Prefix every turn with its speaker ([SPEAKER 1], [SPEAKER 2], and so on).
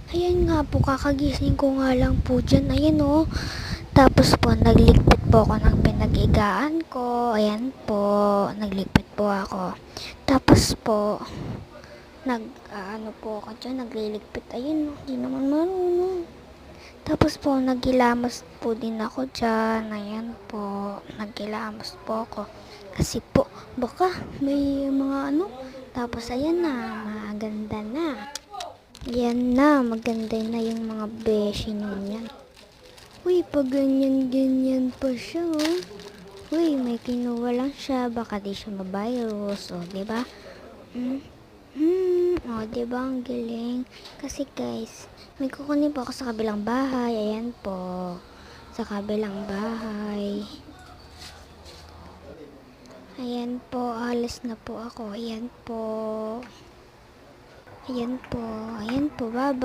[SPEAKER 1] Ayan nga po, kakagising ko nga lang po dyan. Ayan o. Tapos po, nagligpit po ako ng pinag-igaan ko. Ayan po, nagligpit po ako. Tapos po, ano po ako dyan, nagliligpit. Ayun, hindi naman marunong. Tapos po, nagilamos po din ako dyan. Ayan po, nagilamos po ako. Kasi po, baka may mga ano. Tapos ayan na, maganda na. Yan na, maganda na yung mga beshi niyan. Uy, pag ganyan-ganyan pa siya, oh. Uy, may kinuha lang siya, baka di siya mabayos, oh, diba? Oh, diba, ang galing. Kasi guys, may kukunin po ako sa kabilang bahay, ayan po. Sa kabilang bahay. Ayan po, alis na po ako, ayan po. Ayan po, bye-bye.